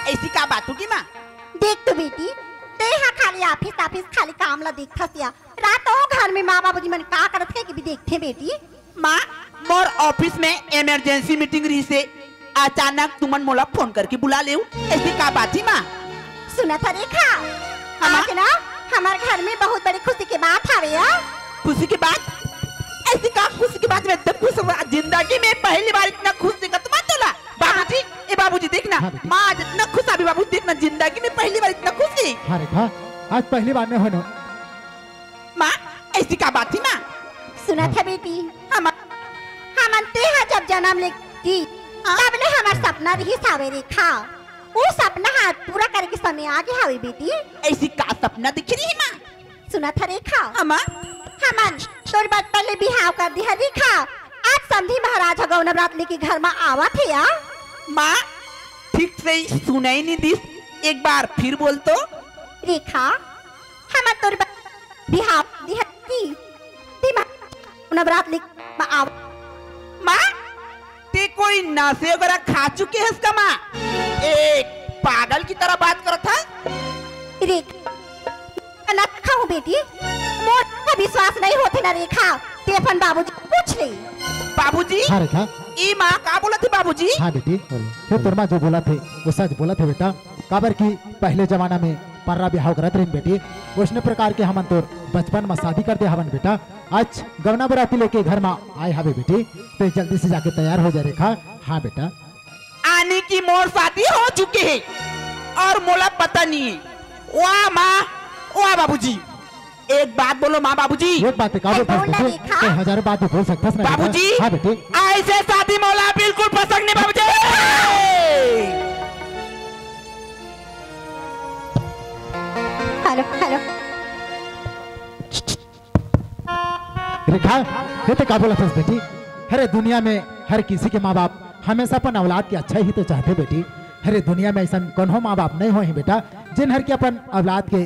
ऐसी का बात होगी माँ? देख तो बेटी, ते यहाँ खाली ऑफिस खाली काम ला देखा सिया। रात हो घर में माँ बाबूजी मन का करत है कि भी देखते बेटी। माँ मोर ऑफिस में इमरजेंसी मीटिंग रही से अचानक तुमन मोला फोन करके बुला ले। ऐसी का बात थी माँ? सुना था रेखा, आज ना हमारे घर में बहुत बड़ी खुशी की बात आ रही है। खुशी की बात? ऐसी का खुशी की बात? मैं तो खुश हुआ, जिंदगी में पहली बार इतना खुश देखा तुम तोला। बाबूजी, ए बाबूजी देखना, माँ आज इतना खुश अभी बाबू देखना, जिंदगी में पहली बार इतना खुश थी। हाँ रेखा, आज पहली बार में हो ना। माँ ऐसी का बात थी माँ? सुना था बेटी, हम ते जब जन्म लेती तब ने हमार सपना रही सावे रेखा। वो सपना हाथ पूरा करके समय आ गया हवे बेटी। ऐसी का सपना दिख रही है माँ? सुना था रेखा, माँ हमन तोर बात पहले बिहाव कर दी है रेखा। आज समझी महाराज गौ नवरात्रि के घर में आवा थे या? माँ ठीक से सुनाई नहीं दी, एक बार फिर बोल तो। रेखा, हम तोर बिहाव दी है ती नवरात्रि में आवा। माँ ते कोई नशे वगैरह खा चुके हैं इसका माँ? एक पागल की तरह बात करो था। रेखा ना खाऊं बेटी, मोर का विश्वास नहीं होती ना रेखा। ते अपन बाबूजी पूछ ले। बाबूजी? हाँ रेखा, ई माँ का बोला थे बाबूजी? हाँ बेटी, फिर तोर माँ जो बोला थे वो सच बोला थे बेटा। काबर की पहले जमाना में पर्रा बिहाव करत रही बेटी, उसने प्रकार के हमन तोर बचपन में शादी कर दे हवन बेटा। आज गवना बराती लेके घर में आए हवे बेटी, तो जल्दी से जाके तैयार हो जा रेखा। हाँ बेटा, आने की मोर शादी हो चुकी है और मोला पता नहीं है। वाह माँ, वाह बाबूजी, एक बात बोलो माँ। बाबूजी एक बात है, तो हजारों बात बोल सकता है बाबूजी। हाँ बेटी, ऐसे शादी मोला बिल्कुल पसंद नहीं बाबूजी। हेलो हेलो रेखा, ये तो का बोला था बेटी? अरे दुनिया में हर किसी के माँ बाप हमेशा अपन औलाद के अच्छा ही तो चाहते बेटी। अरे दुनिया में ऐसा कौन हो माँ बाप नहीं हो ही बेटा जिन हर के अपन औलाद के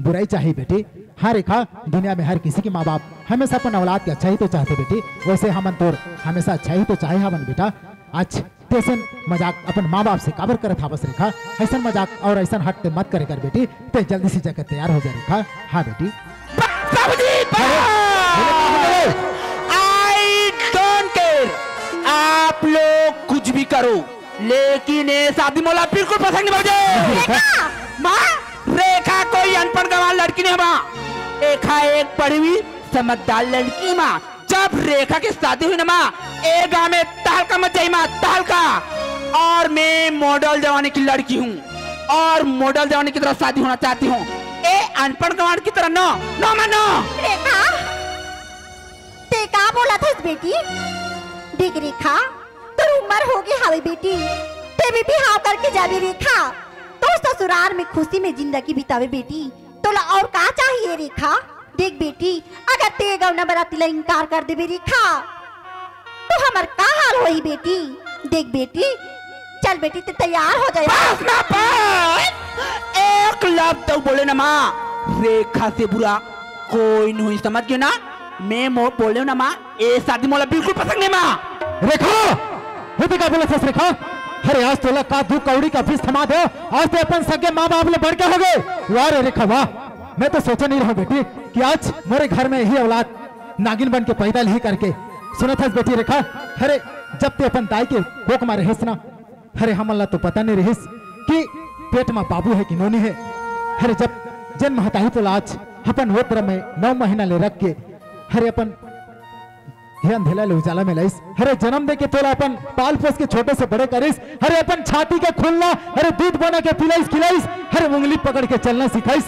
बुराई चाहिए बेटी। हाँ रेखा, दुनिया में हर किसी के माँ बाप हमेशा अपन औलाद के अच्छा ही तो चाहते बेटी। वैसे हमन तोर हमेशा अच्छा ही तो चाहे हमन बेटा। आज तेसन मजाक अपन माँ बाप से काबर करत हा बस रेखा। ऐसा मजाक और ऐसा हट मत करे कर बेटी। तो जल्दी से जाकर तैयार हो जा रेखा। हाँ बेटी। आई डोंट केयर, आप लोग कुछ भी करो, लेकिन ये शादी मोला बिल्कुल पसंद नहीं मुझे। माँ रेखा कोई अनपढ़ गंवार लड़की नहीं माँ, रेखा एक पढ़ी हुई समझदार लड़की माँ। जब रेखा की शादी हुई ना माँ, एक गाँव में तहलका मच जाई माँ, तहलका। और मैं मॉडल जवानी की लड़की हूँ और मॉडल जवानी की तरह शादी होना चाहती हूँ। ए अनपढ़ गंवार की तरह नो नो मानो। रेखा, ते का बोला था बेटी? देख रेखा, तो उम्र होगी हावी बेटी, ते भी बिहाव करके जाबी रेखा। तो ससुराल में खुशी में जिंदगी बितावे बेटी। तोला और का चाहिए रेखा? देख बेटी, अगर ते गौना बराती ला इनकार कर दे रेखा तो हमार का हाल होई बेटी। देख बेटी, चल बेटी ते तैयार हो जाए। बस ना बस, एक लफ्ज तो बोले ना माँ, रेखा से बुरा कोई नहीं, समझ गए ना? मैं मो बोले ना माँ, ये शादी मोला बिल्कुल पसंद नहीं माँ। रेखा, ये क्या बोला था रेखा? अरे आज तोला का दू कौड़ी का फीस थमा दो। आज तो अपन सगे माँ बाप ले बढ़ के हो गए। वाह रे रेखा वाह, मैं तो सोचा नहीं रहा बेटी कि आज मेरे घर में ही औलाद नागिन बन के पैदा नहीं करके। सुना था बेटी रेखा, अरे जब ते अपन दाई के कोक में रहिस ना, अरे हमला तो पता नहीं रहिस कि पेट में बाबू है कि नोनी है। अरे जब जन्म हता ही तो आज अपन वोत्र में 9 महीना ले रख के अरे अपन अंधेला ले उजाला में लाइस। अरे जन्म दे के तोला अपन पाल पोस के छोटे से बड़े करिस। अरे अपन छाती के खुलना, अरे दूध बना के पिलाइस खिलाइस। अरे उंगली पकड़ के चलना सिखाइस।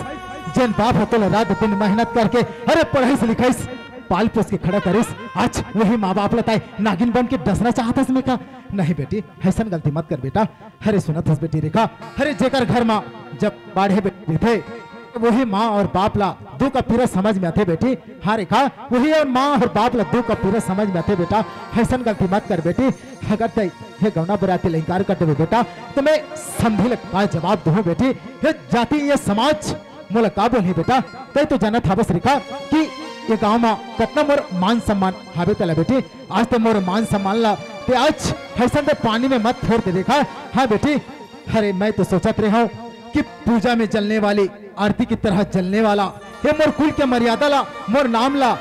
जन बाप हो तो रात दिन मेहनत करके अरे पढ़ाई से लिखाइस, पाल पोस के खड़ा करिस। आज वही माँ बाप लताए नागिन बन के डसना चाहता इसमें का? नहीं बेटी, ऐसा गलती मत कर बेटा। अरे सुना था बेटी रेखा, अरे जेकर घर माँ जब बाढ़े बेटे थे वही माँ और बाप ला दो का पीरा समझ में आते बेटी। हाँ रेखा, वही और माँ और बाप ला दो का पीरा समझ में आते बेटा। ऐसा गलती मत कर बेटी। अगर तय ये गौना बराती इंकार कर दे बेटा तो मैं समझे का जवाब दूँ बेटी। ये जाति ये समाज मोला का बोली बेटा। तय तो जाना था बस रेखा कि ये गाँव में कितना मोर मान सम्मान हावे तला बेटी। आज तो मोर मान सम्मान ला ते आज ऐसा पानी में मत फोड़ दे रेखा। हाँ बेटी, अरे मैं तो सोचत रहा हूँ कि पूजा में जलने वाली आरती की तरह जलने वाला ये मोर कुल के मर्यादा ला, मोर नाम ला,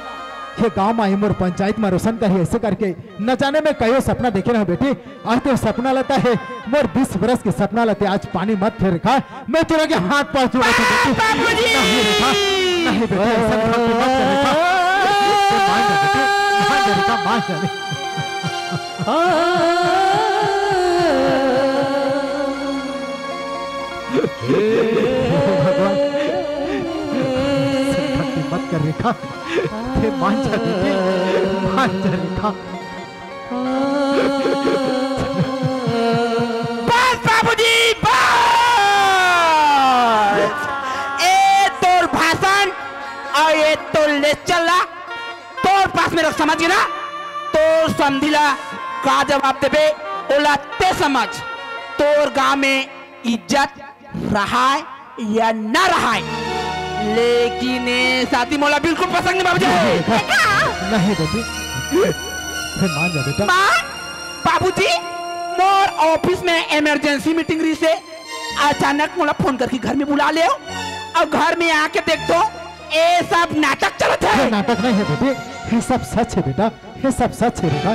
ये गांव में मोर पंचायत में रोशन करी ऐसे करके न जाने में कयो सपना देखे ना बेटी। आज तो सपना लेता है मोर 20 बरस के सपना लेते, आज पानी मत फिर रखा, मैं तेरा के हाथ पास जोड़ा था बेटी। नहीं रेखा, नहीं बेटी, ऐसा गलती मत कर रेखा, मान जा बेटी, मान जा रेखा, मान जा। भगवान मत कर रेखा, ये मान जा बेटी, मान जा रेखा। बस बाबूजी बस, ए तोर भाषण और ये तो ले चला तोर पास में रख, समझ गया ना? तो समझिला का जवाब देबे ओला ते समझ, तोर गांव में इज्जत रहा है या ना रहा है, लेकिन शादी मोला बिल्कुल पसंद नहीं बाबूजी। नहीं बेटी, मान जा बेटा। माँ बाबूजी मोर ऑफिस में इमरजेंसी मीटिंग रही से अचानक मोला फोन करके घर में बुला ले और घर में आके देख तो ये सब नाटक चलत है। नाटक नहीं है बेटी, ये सब सच है बेटा, ये सब सच है बेटा।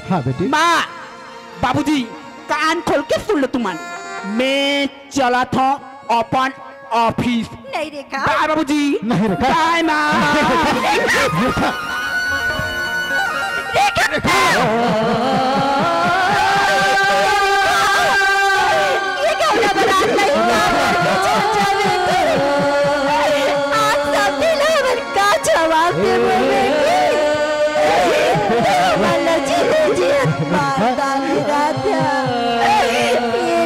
हाँ बेटी। माँ बाबूजी कान खोल के सुन लो तुमन, मैं चला था अपन ऑफिस। नहीं रेखा, बाय बाबूजी। नहीं रेखा, बाय माँ। ये क्या हो रहा है? आज सब दिल हमारे का जवाब दे बोले वाला जी माता मेरा था ये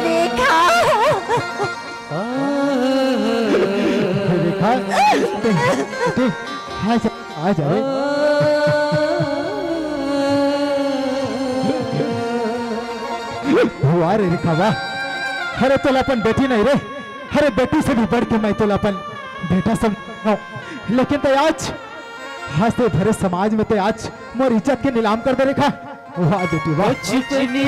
रेखा। रेखा बेटी आ जा रे। वाह रे रेखा वाह, अरे तो अपन बेटी नहीं रे, अरे बेटी से भी बढ़ के मैं तो अपन बेटा समझो, लेकिन तो आज तो भरे समाज में तो आज मोर इज्जत के नीलाम कर दे रेखा। वाह बेटी वाह। चिचनी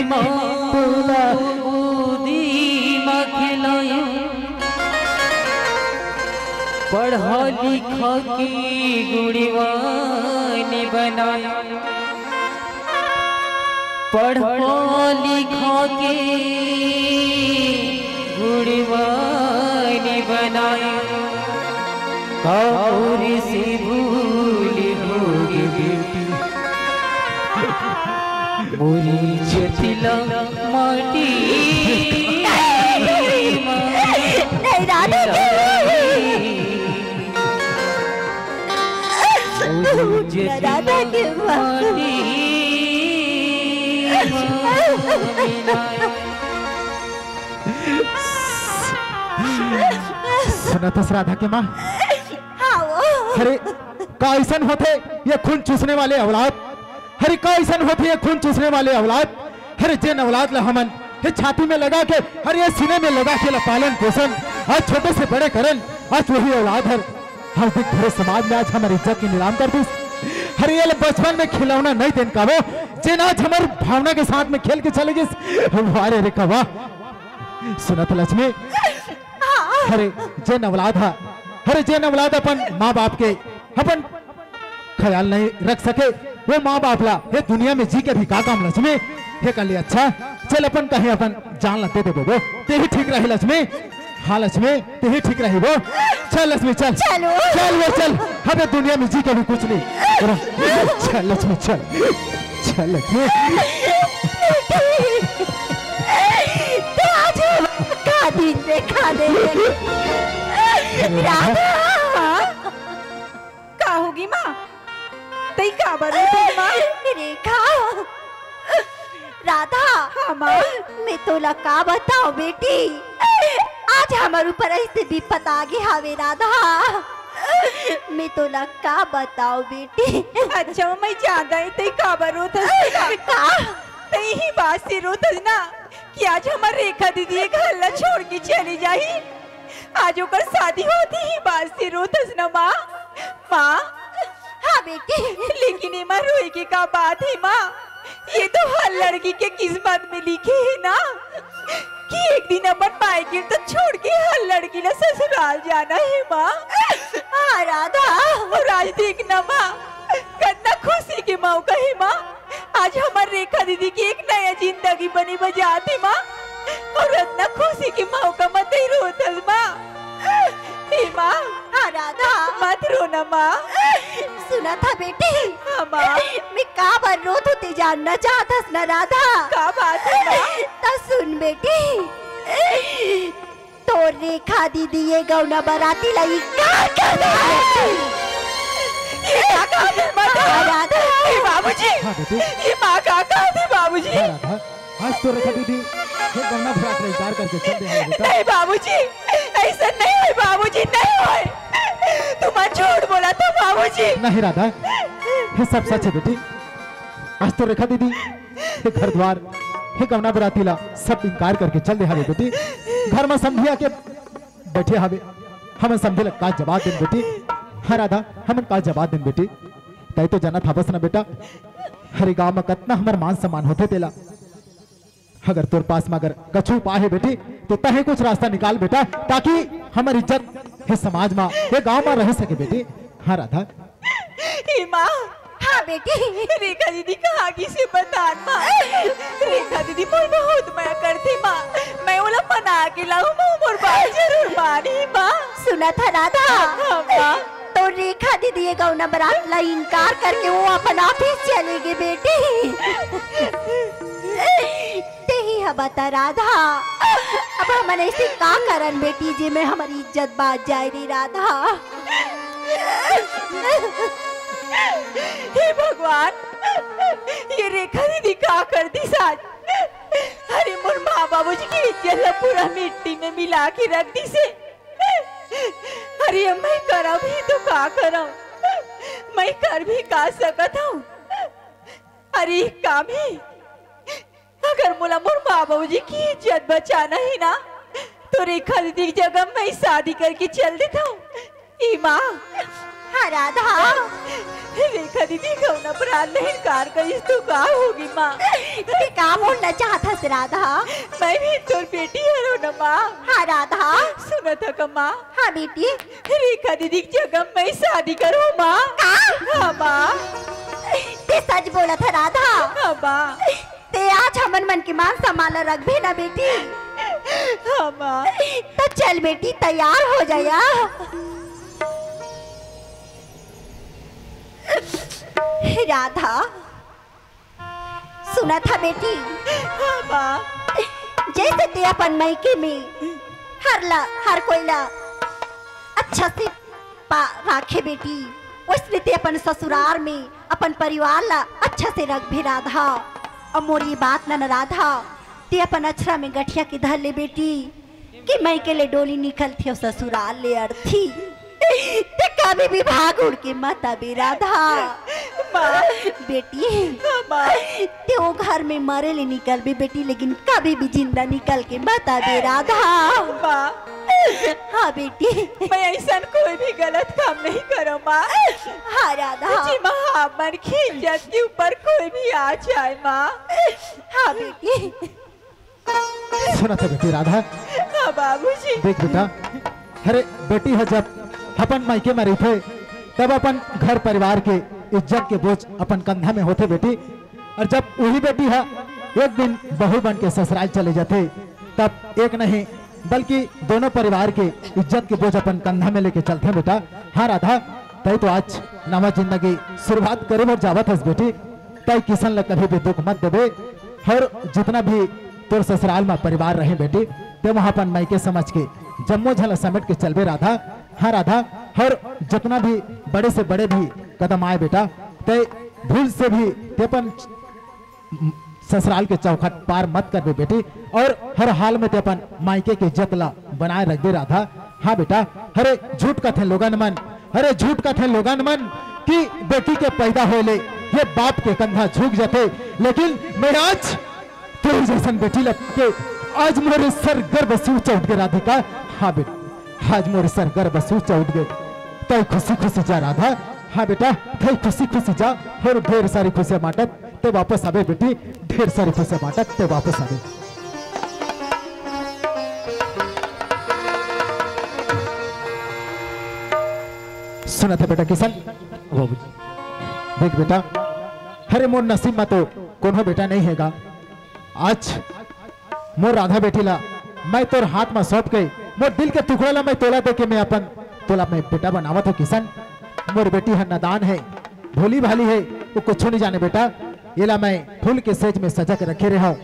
पढ़ा लिखा की गुड़ीवानी बनाया, पढ़ा लिखा के गुड़ीवानी बनाया, कौरी से भूल होगी बेटी मोरी जतिला माटी। नहीं राधा राधा के सुना था राधा के माँ, अरे का ऐसा होते ये खून चूसने वाले औलाद, अरे का ऐसा होते ये खून चूसने वाले औलाद, अरे जेन औलाद ला हमन ये छाती में लगा के, अरे ये सीने में लगा के पालन पोषण आज छोटे से बड़े करन, आज वही औलाद है आज देख पूरे समाज में आज हमारी इज्जत की नीलाम कर दी। अरे ये बचपन में खिलौना नहीं देन का वो जेन आज हमारी भावना के साथ में खेल के चले गए। अरे रे कवा सुना था लक्ष्मी, अरे जेन औलाद है, अरे जेन औलाद अपन माँ बाप के अपन ख्याल नहीं रख सके, वो माँ बाप ला ये दुनिया में जी के भी का काम लक्ष्मी, ये कर लिया अच्छा चल अपन कहीं अपन जान लगते थे वो ते ही ठीक रही लक्ष्मी। हाँ लक्ष्मी ते ही ठीक रही वो, चल लक्ष्मी चल चलो चल वो चल, हमें दुनिया में जी के भी कुछ नहीं, चल लक्ष्मी चल चल लक्ष्मी। आज का दिन देखा दे राधा का होगी माँ तई का बरो माँ रेखा। राधा हाँ माँ मैं तोला का बताओ बेटी, आज हमारे ऊपर ऐसे विपत आ गई हवे राधा, मैं तोला का बताओ बेटी। अच्छा मैं जान गई तई का बरो था तई ही बात से रोत ना कि आज हमारे रेखा दीदी एक हल्ला छोड़ के चली जाही, आज ओकर शादी होती ही बात से रोतस ना माँ। माँ हाँ बेटी लेकिन एमा रोए के का बात है माँ, ये तो हर लड़की के किस्मत में लिखे है ना कि एक दिन अपन मायके तो छोड़ के हर लड़की ने ससुराल जाना है माँ। हाँ राधा, और आज देखना माँ कितना खुशी के मौका है माँ। आज हमारे रेखा दीदी की एक नया जिंदगी बनी बजाती माँ, और इतना खुशी के मौका मत ही रोतल माँ। माँ हाँ राधा, मत रोना माँ। सुना था बेटी? हाँ माँ। मैं का बार रोत होती जानना चाहता ना राधा? का बात है माँ? तो सुन बेटी, तो रेखा दीदी ये गौना बराती लाई का कर राधा? बाबूजी, हाँ बेटी, ये माँ का थे बाबूजी? हाँ राधा, आज तो रेखा दीदी ये गौना भरात का इंतजार करके चल रही है बेटा। नहीं बाबूजी, ऐसा नहीं है बाबूजी, नहीं है। तुम्हारा झूठ बोला था बाबूजी। नहीं राधा, ये सब सच है बेटी। आज तो रेखा दीदी ये घर द्वार ये गौना बरातीला सब इनकार करके चल रहा है बेटी। घर में समझिया के बैठे हवे, हमें समझे का जवाब दें बेटी। हाँ राधा, हमें का जवाब दें बेटी। तय तो जाना था बस ना बेटा, हरे गांव में कितना हमारे मान सम्मान होते तेला। अगर तोर पास में अगर कछु पा है बेटी तो तहे कुछ रास्ता निकाल बेटा, ताकि हमारी इज्जत ये समाज में ये गांव में रह सके बेटी। हाँ राधा। माँ, हाँ बेटी, रेखा दीदी कहाँ की से बता माँ। रेखा दीदी मोर बहुत माया करती माँ। मैं बोला मना के लाऊं मोर बात जरूर मानी माँ। सुना था राधा? हाँ माँ। तो रेखा दीदी ये गौना बरात ला इनकार करके वो अपन ऑफिस चले गए बेटी। ते ही बता राधा, अब हमने ऐसे का करन बेटी जे में हमारी इज्जत बात जाए रे राधा। हे भगवान, ये रेखा दीदी का कर दी साज। अरे मोर माँ बाबूजी की इज्जत पूरा मिट्टी में मिला के रख दी से। अरे मैं करब ही तो का करब, मैं कर भी का सकत हूँ। अरे काम ही अगर मोला मोर माँ बाबूजी की इज्जत बचाना ही ना तो रेखा दीदी की जगह मैं शादी करके चल देता हूँ। माँ, हाँ राधा, रेखा दीदी गौना बरात नहीं इनकार करिस तो का होगी माँ? तू का बोलना चाहता से राधा? मैं भी तोर बेटी है ना माँ। हाँ राधा। सुना था का माँ? हाँ बेटी। रेखा दीदी की जगह मैं शादी करूँ माँ। हाँ माँ। ते सच बोला था राधा? हाँ माँ। ते आज हमन मन की मान संभाल रख भी ना बेटी। हाँ माँ। तो चल बेटी तैयार हो जाया। राधा, सुना था बेटी? हाँ माँ। जैसे ते अपन मायके में हर कोई ला अच्छा से राखे बेटी, वैसे ते अपन ससुराल में अपन परिवार ला अच्छा से रख भी राधा। और मोरी बात न राधा, ते अपन अछरा में गठिया के धर ले बेटी कि मायके ले डोली निकल थी और ससुराल ले अर्थी। ते कभी भी भाग उड़ के मत आबे राधा। माँ बेटी, माँ, ते वो घर में मरे ले निकल भी बेटी, लेकिन कभी भी जिंदा निकल के मत आबे राधा। माँ, हाँ बेटी, मैं ऐसा कोई भी गलत काम नहीं करूँ माँ। हाँ राधा। जी माँ, मन की इज्जत के ऊपर कोई भी आ जाए माँ। हाँ बेटी। सुना था बेटी राधा? हाँ बाबूजी। देख बेटा, अरे बेटी है जब अपन मायके में रही थे तब अपन घर परिवार के इज्जत के बोझ अपन कंधा में होते बेटी। और जब वही बेटी है एक दिन बहू बन के ससुराल चले जाते तब एक नहीं बल्कि दोनों परिवार के इज्जत के बोझ अपन कंधा में लेके चलते बेटा। हाँ राधा, तय तो आज नवा जिंदगी शुरुआत करे और जावत हस बेटी। तय किसन ला कभी भी दुख मत देवे, और जितना भी तोर ससुराल में परिवार रहे बेटी ते वहाँ अपन मायके समझ के जम्मो झला समेट के चलबे राधा। हाँ राधा, और जितना भी बड़े से बड़े भी कदम आए बेटा ते भूल से भी ते अपन ससुराल के चौखट पार मत कर बे बेटी, और हर हाल में ते अपन मायके के इज्जत ला बनाए रख दे राधा। हाँ बेटा, अरे झूठ का थे लोगन मन, अरे झूठ का थे लोगन मन कि बेटी के पैदा होले ये बाप के कंधा झुक जाते, लेकिन मैं आज तेरे जैसन बेटी लग के आज मोरे सर गर्भ से ऊंचा उठ गए राधिका। हाँ बेटा, आज मोरे सर गर्भ से ऊंचा उठ गए, तय खुशी खुशी जा राधा। हाँ बेटा, तय खुशी खुशी जा और ढेर सारी खुशियां बांटत ते वापस आवे बेटी, ढेर सारे पैसे बांटा ते वापस आवे। सुना था बेटा किसान बाबूजी, देख बेटा हरे मोर नसीब में तो कोनो बेटा नहीं हैगा। आज मोर राधा बेटी ला मैं तोर हाथ में सौंप के मोर दिल के टुकड़ा ला मैं तोला दे के मैं अपन तोला मैं बेटा बनावा था किसान। मोर बेटी है नादान है, भोली भाली है, वो कुछ नहीं जाने बेटा। ये ला मैं फूल के सेज में सजा के रखे रहा हूँ,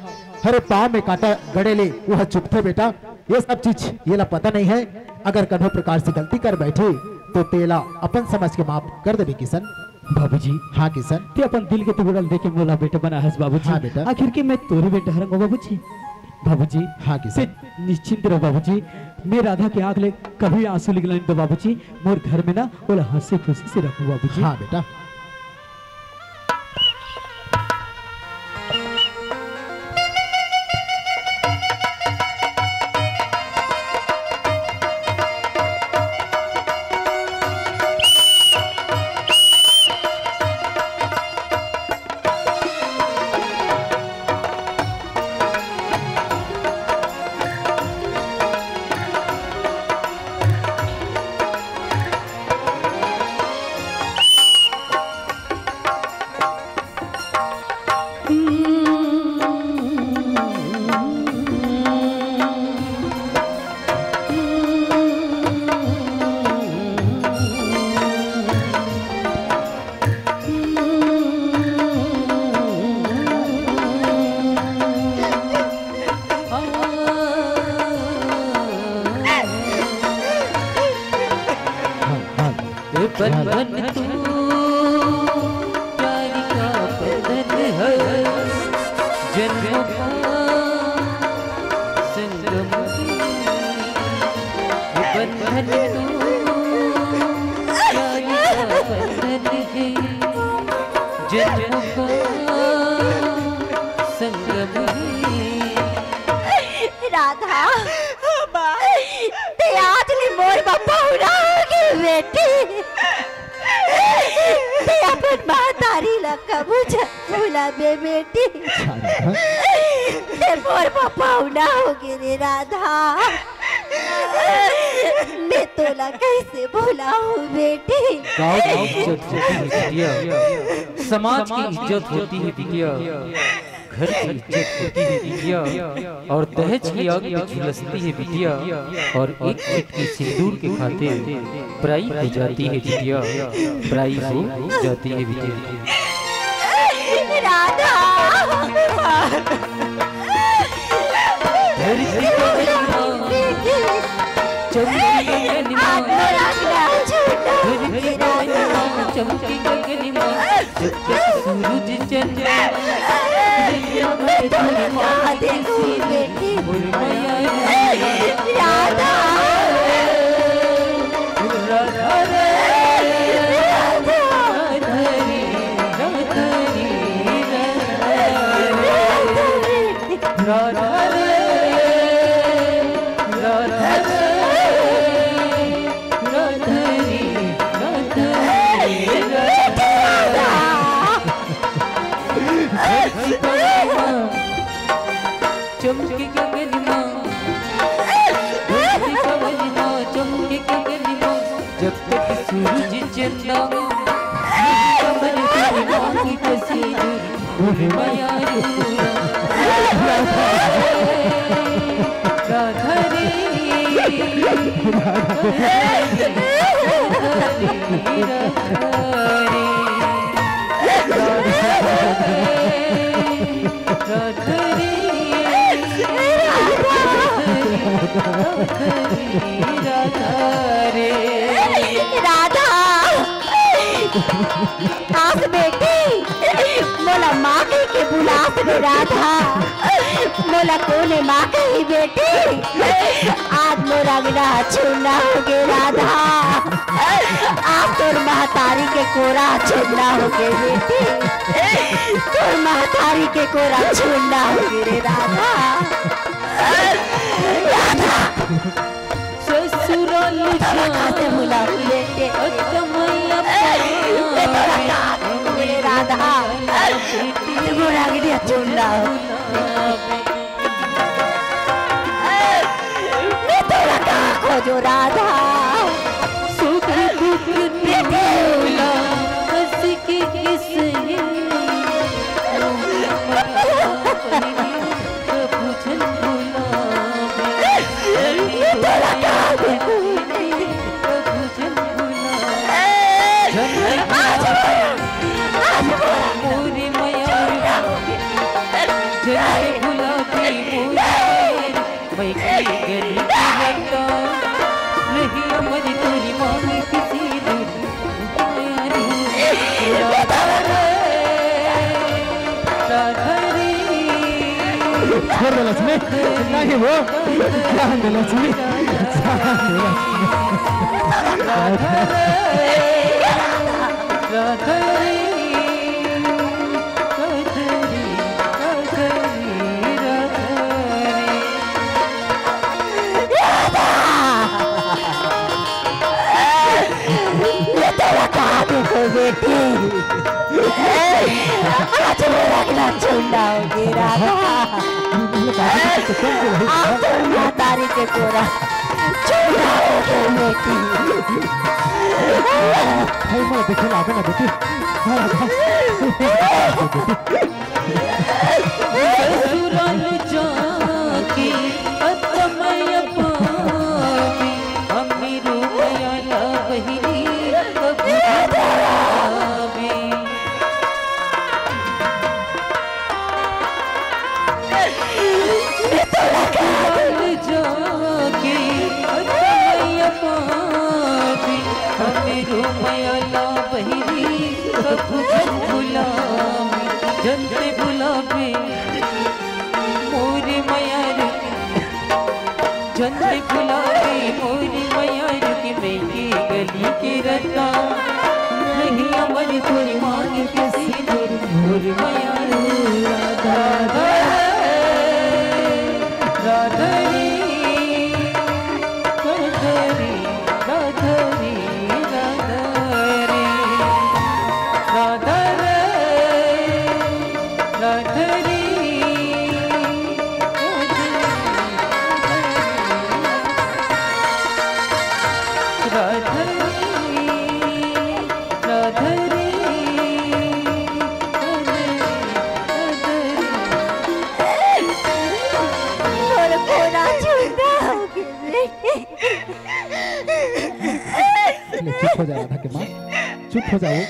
हरे पाँव में कांटा गड़े ले वह चुप थे बेटा। ये सब चीज ये ला पता नहीं है, अगर कन्हो प्रकार से गलती कर बैठे तो तेला अपन समझ के माफ कर देवे किसान। बाबूजी हाँ किसान, ते अपन दिल के टुकड़ा देके मोला बेटा बना हस बाबूजी। हाँ बेटा। आखिर के मैं तोरे बेटा हरंगो बाबूजी। बाबूजी हाँ किसान, से निश्चिंत रहो बाबूजी, मैं राधा के आंख ले कभी आंसू निकलने दो बाबूजी। मोर घर में ना बोला हंसी खुशी से रखो बाबूजी। हाँ बेटा। बंधन तू प्यार का बंधन है, जन्मों का संगम ये बंधन तू प्यार का बंधन है, जन्मों का संगम है। राधा ते आज ले मोर बापा उड़ाओगे बेटी, ते अपन महतारी लका बुझा भूला बे बेटी, ते मोर बापा उड़ाओगे रे राधा, मैं तोला कैसे भूलाऊं बेटी। गाँव की इज्जत होती है बिटिया, समाज की इज्जत होती है बिटिया, घर की इज्जत होती है बिटिया, और दहेज की आग में झुलसती है बिटिया, और एक चुटकी सिंदूर के खातिर पराई हो जाती है बिटिया, पराई हो जाती है बिटिया। राधा धरती को बेटी चमकी गगनमा, धरती को चमकी गगनमा, जब तक सूरज चंद्रमा देखो बेटी राधा चमके गगनमा, चमके गगनमा, जब तक सूरज चंदा कमल की तस्वीर माया राधा रे राधा आज बेटी मोला माँ के बुलास में राधा, मोला कोने माँ कही बेटी, आज मोरा गिरा छूना होगे राधा, आज तोर महतारी के कोरा छूना होगे बेटी, तोर महतारी के कोरा छूना होगे रे राधा। राधा ससुराल से बुला बेटे कमैया राधा चुना मैं तोरा कहाँ खोजो राधा सुख दुख भूला हंस के किसे बुझन भूला तोरा कहाँ देखूं बुझन भूला मोरी मया जय गुलाबी मोरी मैं की गली लगता नहीं हमारी तोरी मांग किसी छोड़ दे लक्ष्मी नहीं वो जान दे लक्ष्मी तेरा कहाँ देखो बेटी आज मेरा रखना चुना होगी राधा आप तो मातारी के कोरा चुना होगी बेटी मैं देखे ना आगे ना बेटी ससुराल जाके अतमय पावी अम्मी रूपया ला बहिनी कभी आवे ससुराल जाके अतमय पावी अम्मी रूपया ला बहिनी कभी बुलावे जनते बुलावे मोरी मयार जनते बुलावे मोरी मयार की मैं की गली के रता नहीं हमारी थोड़ी मांग के सिंदूर मोरी मयार राधा राधरी राधरी राधरी राधरी राधरी राधरी और कोरा चुना होगी चुप हो जा राधा के माँ चुप हो जाओ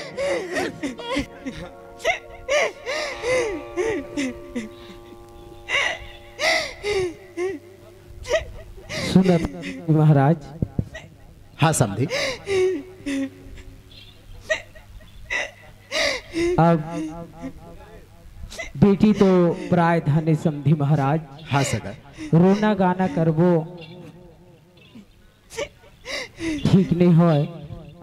सुंदर महाराज हाँ समझी अब बेटी तो प्राय धने समझी महाराज हाँ सगा रोना गाना करबो ठीक नहीं हो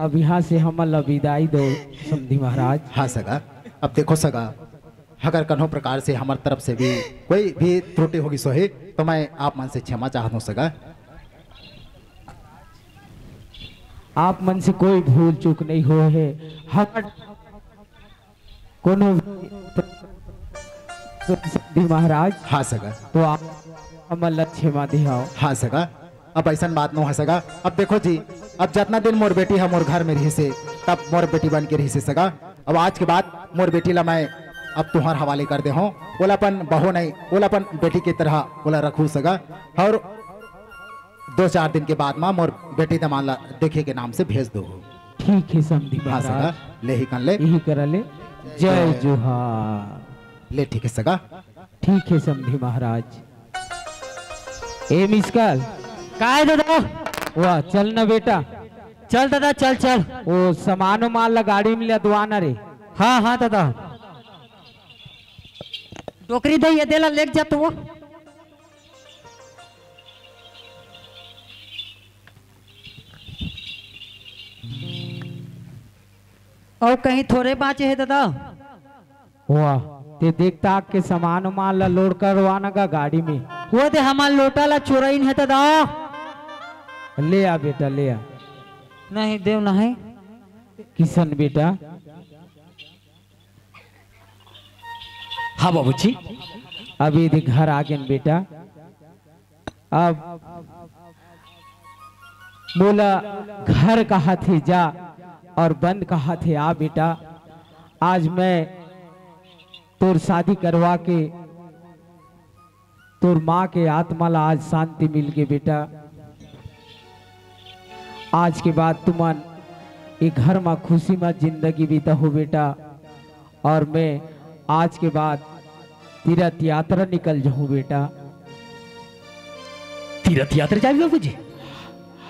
अब यहाँ से हम विदाई दो समझी महाराज हाँ सगा अब देखो सगा अगर कन्हो प्रकार से हमारे तरफ से भी कोई भी त्रुटि होगी सोहे तो मैं आप मन से क्षमा चाहता हूँ सगा आप मन से कोई भूल चूक नहीं हो है हम कोनो समझी महाराज हाँ सगा तो आप हमारा क्षमा दिहाओ हाँ सगा अब ऐसा बात नहीं है सगा अब देखो जी अब जितना दिन मोर बेटी है मोर घर में रही से तब मोर बेटी बन के रही से सगा अब आज के बाद मोर बेटी ला मैं अब तुम्हार हवाले कर दे हूँ बोलापन बहू नहीं बोलापन बेटी की तरह बोला रखू सगा और 2-4 दिन के बाद माँ मोर बेटी दमान ला देखे के नाम से भेज दो ठीक है समझी हाँ सगा महाराज ले ही कर ले यही करा ले जय जोहार ले ठीक है सगा ठीक है समझी महाराज ए मिसकाल काय दादा वाह चल ना बेटा चल दादा चल चल वो सामान माल ला गाड़ी में लदवाना रे हाँ हाँ दादा टोकरी दे ये देला लेके जा तू और कहीं थोड़े बाँचे है दादा वाह ते देखता के सामान माल ला लोड करवाना का गाड़ी में वो दे हमार लोटा ला चोराइन है दादा ले आ बेटा ले आ नहीं देव नहीं किशन बेटा हाँ बाबूजी। अभी देख घर आ गए बेटा। अब बोला घर कहाँ थे जा और बंद कहाँ थे आ बेटा। आज मैं तोर शादी करवा के तोर माँ के आत्मा ला आज शांति मिल गई बेटा। आज के बाद तुमन एक घर में खुशी में जिंदगी बीता हो बेटा। और मैं आज के बाद तीर्थ यात्रा निकल जाऊं बेटा। तीर्थ यात्रा जाए बाबूजी?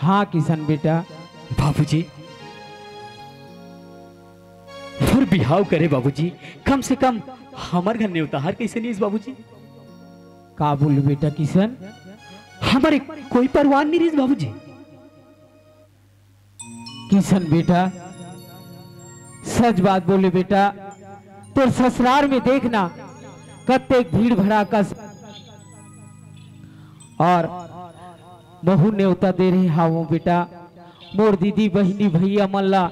हाँ किशन बेटा। बाबूजी फिर बिहाव करे बाबूजी, कम से कम हमारे घर ने उतार कैसे नहीं बाबूजी? का बोल बेटा किशन? हमारे कोई परवाह नहीं रही बाबूजी। किशन बेटा सच बात बोले बेटा। तो ससुराल में देखना कत्तेक भीड़ भड़ाका और बहू न्योता दे रही हावो बेटा। मोर दीदी बहनी भैया मल्ला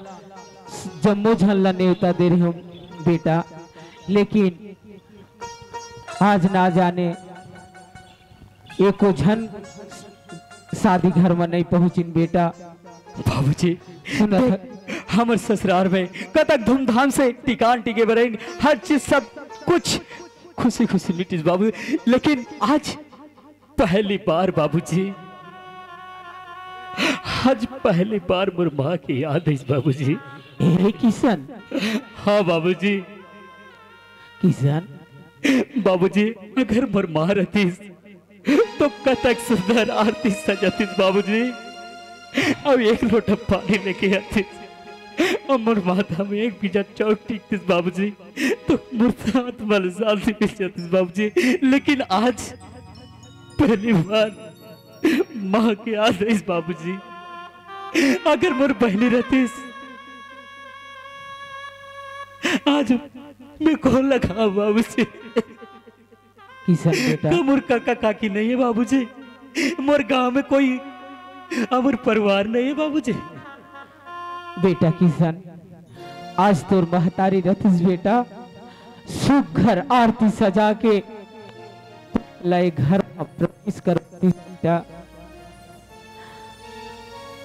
जम्मो झल्ला न्योता दे रही हूँ बेटा। लेकिन आज ना जाने एको झन शादी घर में नहीं पहुंचिन बेटा। बाबूजी हमारे ससुराल में कतक धूमधाम से टिकान टिके बरे हर चीज सब कुछ खुशी खुशी मिटिस बाबू। लेकिन आज पहली बार बाबूजी, आज पहली बार मोर माँ की याद है बाबूजी। ए किशन? हाँ बाबूजी। किशन बाबूजी अगर मोर माँ रहती तो कतक सुंदर आरती सजातीस बाबूजी। अब एक लोटा पानी लेके आती और मोर माथा में एक बीजा चौक टिकतीस बाबूजी, तो मोर साथ वाले साल से मिल जातीस बाबूजी। लेकिन आज पहली बार माँ की याद है बाबूजी। अगर मोर बहनी रहतीस आज मैं कौन लगा बाबूजी। किशन बेटा तो मोर काका काकी नहीं है बाबूजी, मोर गांव में कोई अमर परिवार नहीं है बाबूजी। बेटा किशन आज तोर महतारी रथिस बेटा। सुख घर आरती सजा के लय घर में प्रवेश करती बेटा।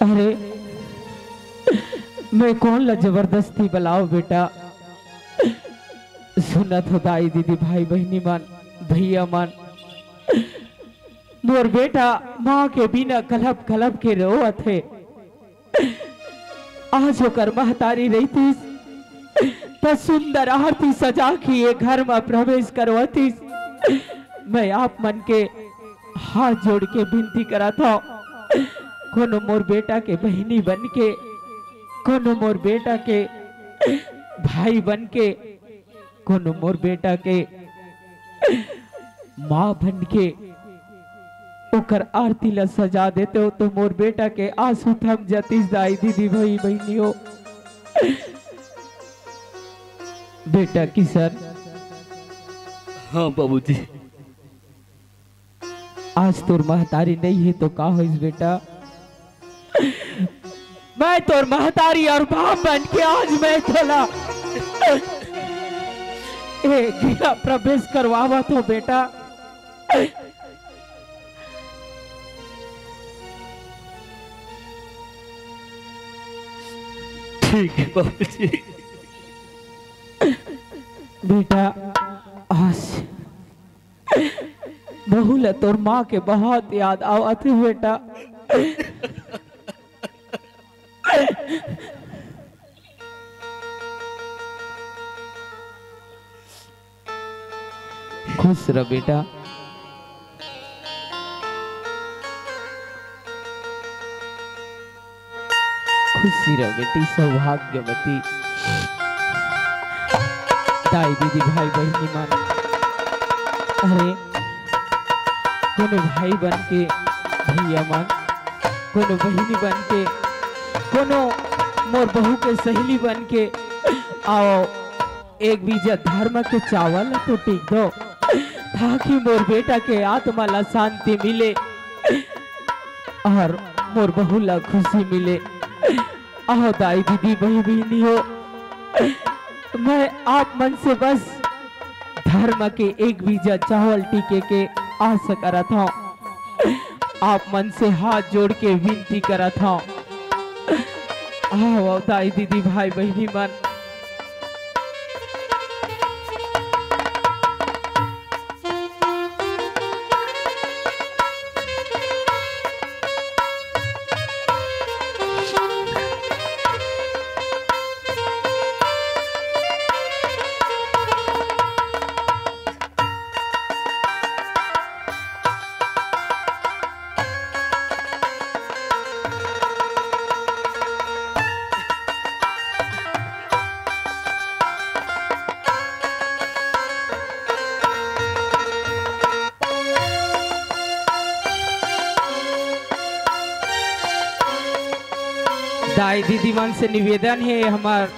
अरे मैं कौन ला जबरदस्ती बुलाओ बेटा। सुनत हो दाई दीदी भाई बहनी मन भैया मन, मोर बेटा माँ के बिना कलप कलप के रोवत है। आज होकर महतारी रहती तो सुंदर आरती सजा के ये घर में प्रवेश करवाती। मैं आप मन के हाथ जोड़ के विनती करा था, कोनो मोर बेटा के बहनी बन के, कोनो मोर बेटा के भाई बन के, कोनो मोर बेटा के माँ बन के ओकर आरती ला सजा देते हो तो मोर बेटा के आंसू थम जातीस दाई दीदी भाई बहनियों। बेटा किशन। हाँ बाबूजी। आज तोर महतारी नहीं है तो का हो इस बेटा। मैं तोर महतारी और बाप बन के आज मैं थोला गृह प्रवेश करवावा तो बेटा। ठीक है बाबूजी। बेटा आज बहू ले तोर माँ के बहुत याद आवत है बेटा। खुश रह बेटा। खुशी रह बेटी सौभाग्यवती। दाई दीदी भाई बहनी मन, अरे कोनो भाई बन के भैया मन, कोनो बहनी बन के, कोनो मोर बहू के सहेली बन के आओ एक बीजा धर्म के चावल तो टिक दो ताकि मोर बेटा के आत्मा ला शांति मिले और मोर बहू ला खुशी मिले। आओ दाई दीदी भाई बहनी हो, मैं आप मन से बस धर्म के एक बीजा चावल टीके के आस करत हूँ। आप मन से हाथ जोड़ के विनती करत हूँ। आओ दाई दीदी भाई बहनी मन, दाई दीदी मन से निवेदन है, हमार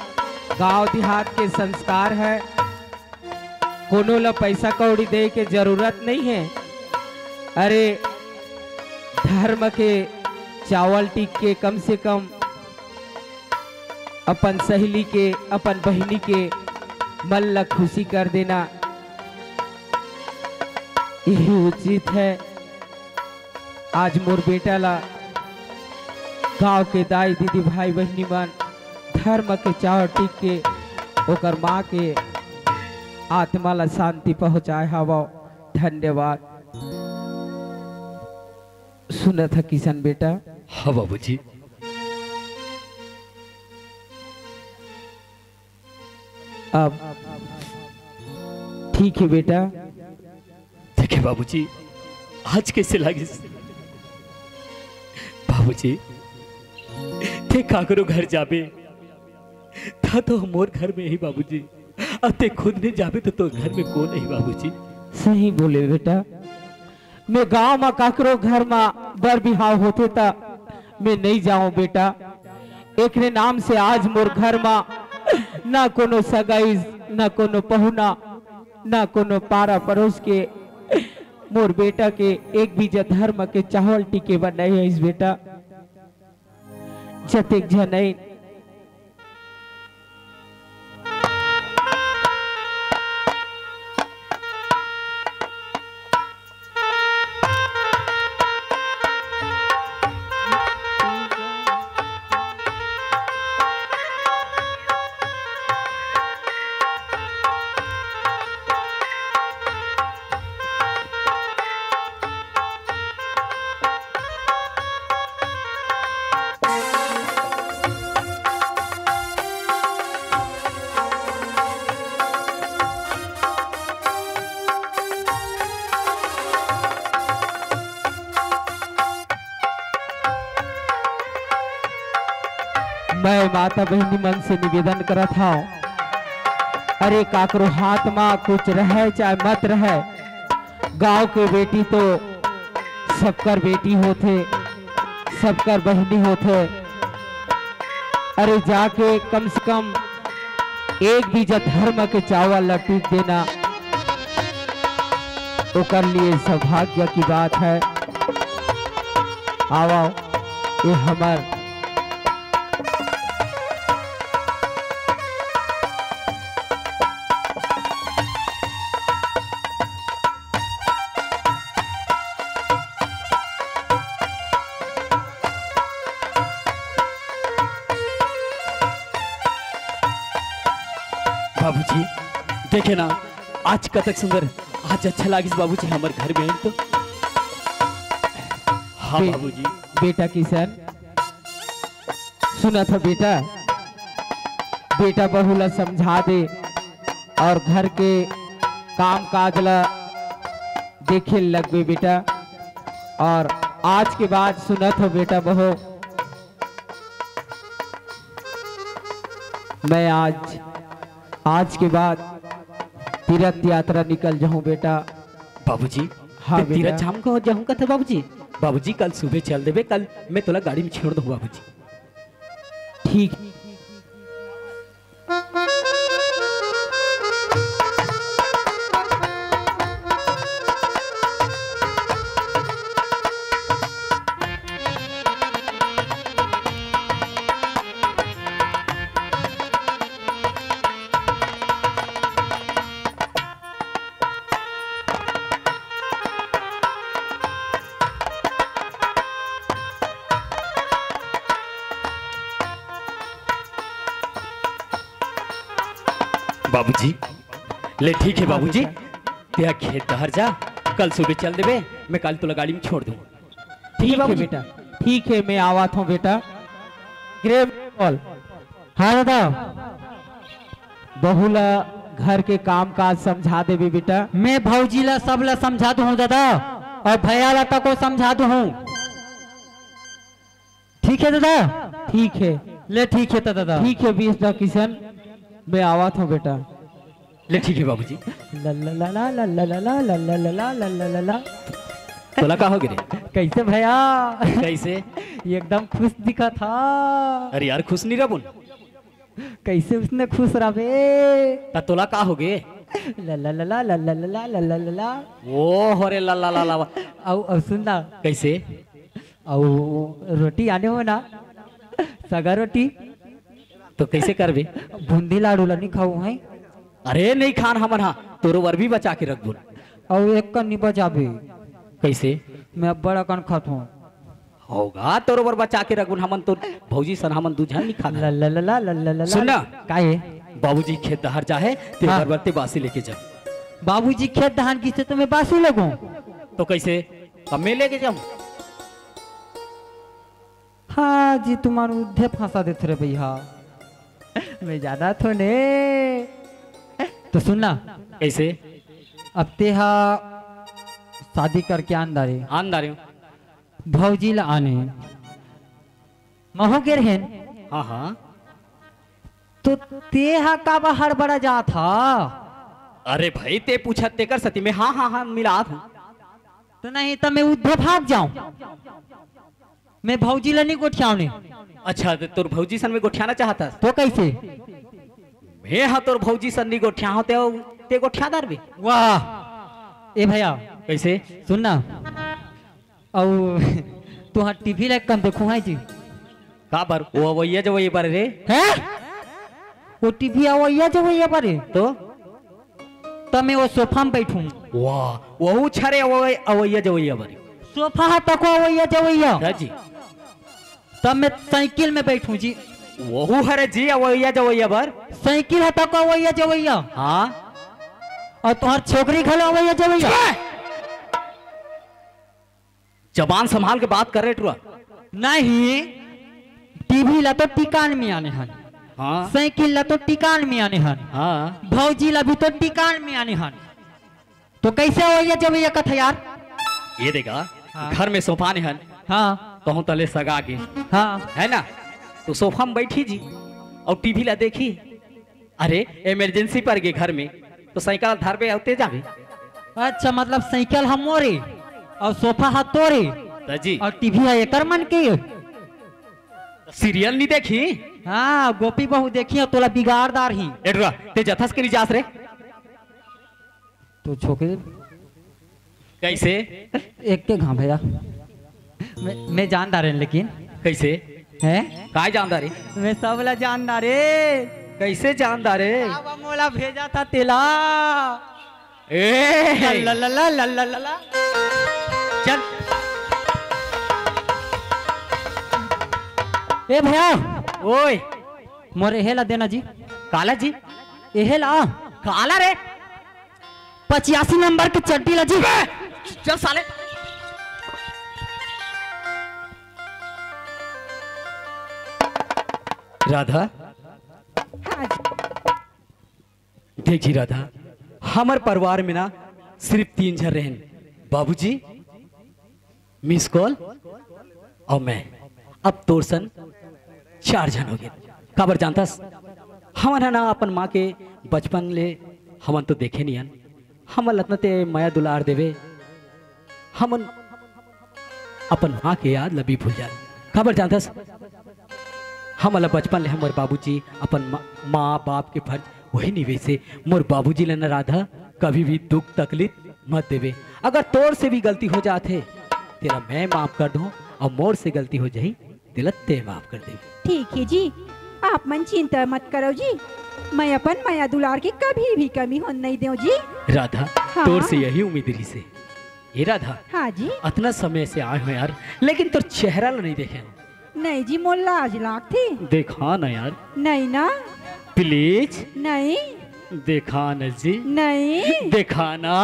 गांव देहात के संस्कार है, कोनो ला पैसा कौड़ी दे के जरूरत नहीं है। अरे धर्म के चावल टिक के कम से कम अपन सहेली के, अपन बहनी के मन ला खुशी कर देना यही उचित है। आज मोर बेटा ला गांव के दाई दीदी भाई बहनी मन धर्म के चावल टिक के ओकर माँ के आत्मा ला शांति पहुँचाए हवा। धन्यवाद। सुना था किशन बेटा? हाँ बाबूजी। अब ठीक है बेटा। देखिए बाबूजी, आज कैसे लगे बाबूजी? ते का करो घर जाबे था तो मोर घर में ही बाबूजी, अब ते खुद नहीं जाबे तो घर में कौन नहीं बाबूजी? सही बोले बेटा। मैं गांव में काकरो घर में बर बिहाव होते था मैं नहीं जाऊं बेटा। एक ने नाम से आज मोर घर में ना कोनो सगाई, ना कोनो पहुना, ना कोनो पारा पड़ोस के मोर बेटा के एक बीजा धर्म के चावल टीके बनाए है इस बेटा। जतेक जनै मैं माता बहनी मन से निवेदन करत हूँ, अरे काकरो हाथ में कुछ रहे चाहे मत रहे, गांव के बेटी तो सबकर बेटी होते, सबकर बहनी होते। अरे जाके कम से कम एक बीजा धर्म के चावल लपीट देना तो कर लिए सौभाग्य की बात है। आओ ये हमार बाबूजी देखे ना आज कतक सुंदर, आज अच्छा लागिस बाबूजी हमारे घर में तो। हाँ बाबूजी। बेटा किशन सुना था बेटा, बेटा बहू ला समझा दे और घर के काम काज ला देखे लग गए बेटा। और आज के बाद सुना था बेटा बहू, मैं आज के बाद तीर्थ यात्रा निकल जाऊं बेटा। बाबूजी हाँ ते तीरथ शाम को जाऊंगा था बाबूजी। बाबूजी कल सुबह चल देवे, कल मैं तोला गाड़ी में छोड़ दूं बाबूजी। ठीक। बाबूजी ले ठीक है बाबूजी, तेरा खेत दहर जा, कल सुबह चल देवे, मैं कल तो गाड़ी में छोड़ दूँ। ठीक है बेटा, ठीक है, मैं आवात हूँ बेटा। ग्रेव कॉल। हाँ दादा, बहुला घर के काम काज समझा देवी बेटा। मैं भौजी ला सब ला समझा दूँ दादा, और भैया ला को समझा दूँ। ठीक है दादा, ठीक है, ले ठीक है दादा, ठीक है 20 दा किशन, मैं आवात हूँ बेटा। ले ठीक है बाबूजी। ला ला ला ला ला ला ला ला ला ला ला ला ला ला ला। तोला का हो गिरे? कैसे भैया? कैसे? एकदम खुश दिखा था। अरे यार खुश नहीं रहा बोल। कैसे उसने खुश रहा बे? ता तोला का हो गे? ला ला ला ला ला ला ला ला ला ला ला। ओ होरे ला ला ला ला। अब सुनना। कैसे? अब रोटी आने हो ना, सगा रोटी। तो कैसे कर बे? बूंदी लाडू ला नहीं खाऊ है? अरे नहीं खान हमन, हाँ तोरो वर भी बचा के रख बोल। और एक का नहीं बचा बे। कैसे? मैं बड़ा कन खाता हूँ। होगा तोरो वर बचा के रख बोल, हमन तो भौजी सन हमन दूझा नहीं खा। ला ला ला ला ला ला ला। सुनना काहे? बाबूजी खेत दहर जा है, तेरे हाँ। घर बरते बासी लेके जा। बाबूजी खेत धान की से तो मैं बासी लगूं। तो कैसे? अब मैं लेके जाऊं? हाँ जी, तुम्हारे उधे फंसा देते रे भैया, मैं ज्यादा तो ने। तो सुनना। कैसे? अब तेहा शादी करके आंदारे आंदारे भौजी ला आने महो गिर हैं। हाँ हाँ। तो तेहा का बाहर बड़ा जा था। अरे भाई ते पूछा ते कर सती में हाँ हाँ हाँ मिला हूँ। तो नहीं तो मैं उधे भाग जाऊं, मैं भौजी ला नहीं गोठियाने। अच्छा तो तोर भौजी सन में गोठियाना चाहता? तो कैसे? मैं हाँ तोर भौजी सन नहीं गोठिया होते हो, ते गोठियादार भी। वाह ए भैया। कैसे? सुनना, और तुहार टीवी लाइक कम देखो है जी। का बार वो अवैया जो ये बार रे हैं? वो टीवी अवैया जो ये बारे तो मैं वो सोफा में बैठूं। वाह वो छरे अवैया जो ये बार सोफा तक अवैया जवैया जी। तब मैं साइकिल में बैठूं जी। वो हरे जी अवैया जो ये बार साइकिल है तक अवैया जवैया। हाँ। और तुम्हार छोकरी खल अवैया जवैया। जबान संभाल के बात कर रहे टुआ। नहीं, टीवी ला तो टिकान में आने हन। हाँ। साइकिल ला तो टिकान में आने हन। हाँ। भौजी ला भी तो टिकान में आने हन। तो कैसे अवैया जवैया कथा यार? ये देगा। हाँ। घर में सोफा नहीं हन। हाँ। कहूँ तले सगा के। हाँ। है ना, तो सोफा में बैठी जी और टीवी ला देखी। अरे इमरजेंसी पर गए घर में तो साइकिल धार पे आते जावे। अच्छा, मतलब साइकिल हम मोरे और सोफा हाथ तोरे जी, और टीवी है एकर मन के। सीरियल नहीं देखी? हाँ, गोपी बहू देखी है, तोला बिगाड़दार ही। एडरा ते जथस के रिजास रे। तो छोके कैसे? एक के घाम भैया, मैं जानदार है, लेकिन कैसे है काय जानदार रे? मैं सब ला जानदार रे। कैसे जानदार रे? अब मोला भेजा था तेला। ए ला ला ला ला ला ला ला। चल ए भैया, ओए मोरे हेला देना जी। काला जी? हेला काला रे 85 नंबर की चड्डी ला जी। चल साले। राधा, देखी राधा, हमारे परिवार में ना सिर्फ 3 जन रहन। बाबूजी, मिस कॉल और मैं। अब तोरसन 4 जन हो गए। काबर जानतास? हमारा ना अपन माँ के बचपन ले हमन तो देखे नहीं हन। हमन लतना ते माया दुलार देवे, हमन अपन माँ के याद लबी भूल जान। काबर जानतास? हमारा बचपन ले हमारे बाबूजी अपन माँ बाप के फर्ज वही निवे से मोर बाबूजी लेना राधा कभी भी दुख तकलीफ मत देवे। अगर तोर से भी गलती हो जाते तेरा मैं माफ कर दूं और मोर से गलती हो जाही तेरा ते माफ कर दे। ठीक है जी, आप मन चिंता मत करो जी, मैं अपन माया दुलार की कभी भी कमी होने नहीं दूं जी। राधा, हाँ? तोर से यही उम्मीद रही से। ये राधा, हाँ जी। इतना समय से आए हो यार, लेकिन तोर चेहरा नहीं देखे। नहीं जी, मोर लाज लाग थी। देखा ना यार, नहीं ना, प्लीज। नहीं देखा न जी, नहीं देखा ना।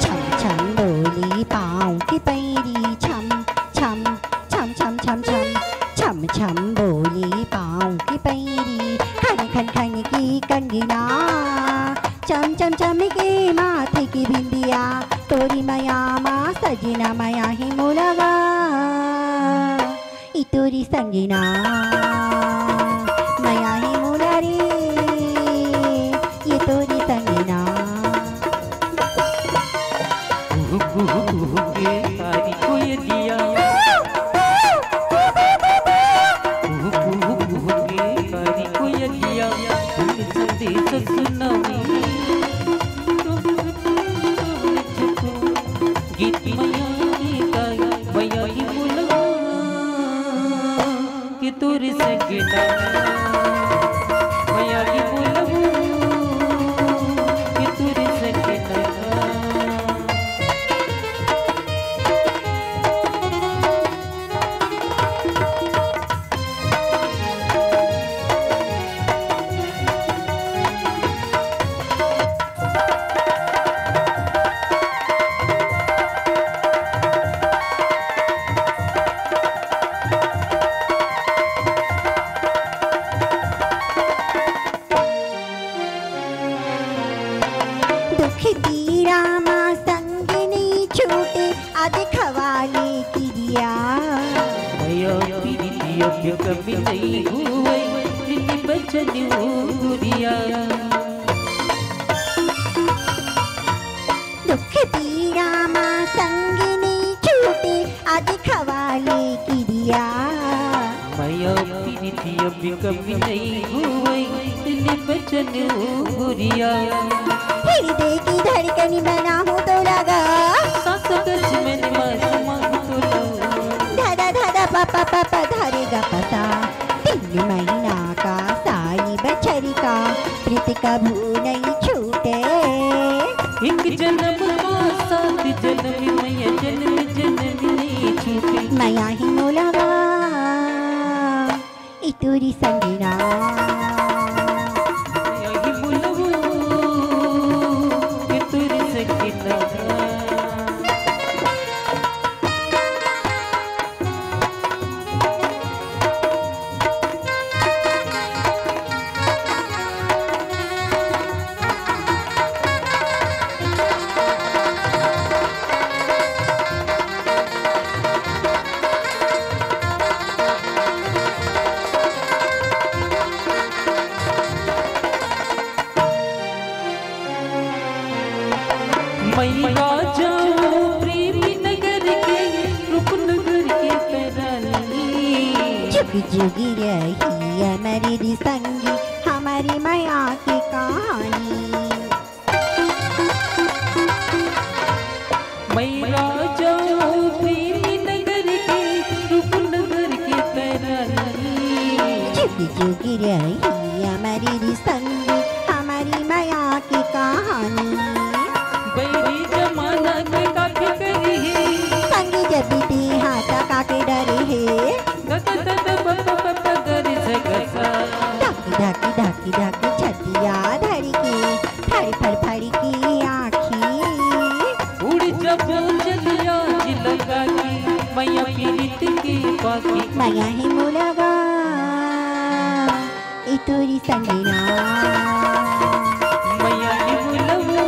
छम छम बोली पाँव की पैरी छम छम छम छम छम छम छम छम बोली पाँव की पैरी खन खन खन की कंगना चम चम चम के माथे की बिंदिया तोरी मया माँ सजना मया ही मुलगा इतोरी संगीना मया ही मुरारी ये तोरी संगीना के तारी कोयलिया के तारी कोयलिया संदेश सुनावी गीत मैया की बोला कि तोरे संगीना मैया की बोला कि तोरे संगीना दुख दीरा माँ संग नहीं छूटे आज खवाले की दिया मैया प्रीति कभी नहीं हुए दिल बचन हुरिया दुख दीरा माँ संग नहीं छूटे आज खवाले की दिया मैया प्रीति कभी नहीं हुए दिल बचन हुरिया हृदय की धड़कन बना हूँ तो लगा सास गज में मां तो धादा धादा पापा पापा धारेगा पता 3 महीना का साई बछरी का प्रीति कभू नहीं छूटे एक जन्म सात जन्म मैया जन्म जन्म नहीं छूटे मया ही मोलगा इतुरी संगीना मैया की बोलबो कि तोरे संगीना मैया जाओ प्रेमी नगर के रूपनगर के पैरानी जुग जुगी रही हमारी संगी हमारी माया की कहानी मैया जाओ प्रेमी नगर के रूपनगर के पैरानी जुग जुगी रही हमारी संगी हमारी माया की कहानी बैरी जमाना के काके करी है संगी जब भी हाथा काके डरे है गरी से गसा ढाकी ढाकी ढाकी ढाकी छतिया धड़ी की फड़ फड़ फड़ की आँखी उड़ जब चलिया लगा की मैया पीरित की बाकी माया ही मुलगा इतुरी संगीना मैया की बोलबो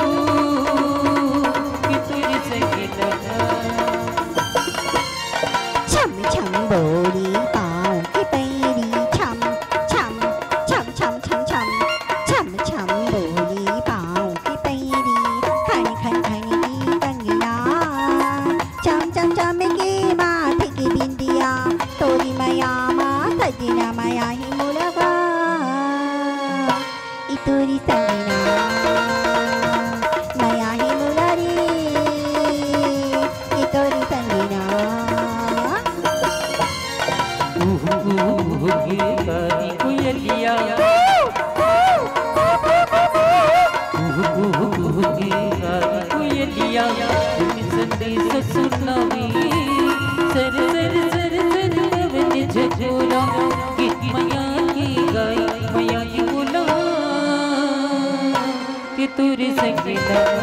कि तोरे संगीना छम छम बोली पाँव की पैरी छम छम छम छम छम छम छम छम बोली पाँव की पैरी खन खन खन की कंगना चम चम चम की माथे की बिंदिया तोरी मया माँ सजना मया ही मुलगा इतुरी संगीना मया ही मुलरी नैना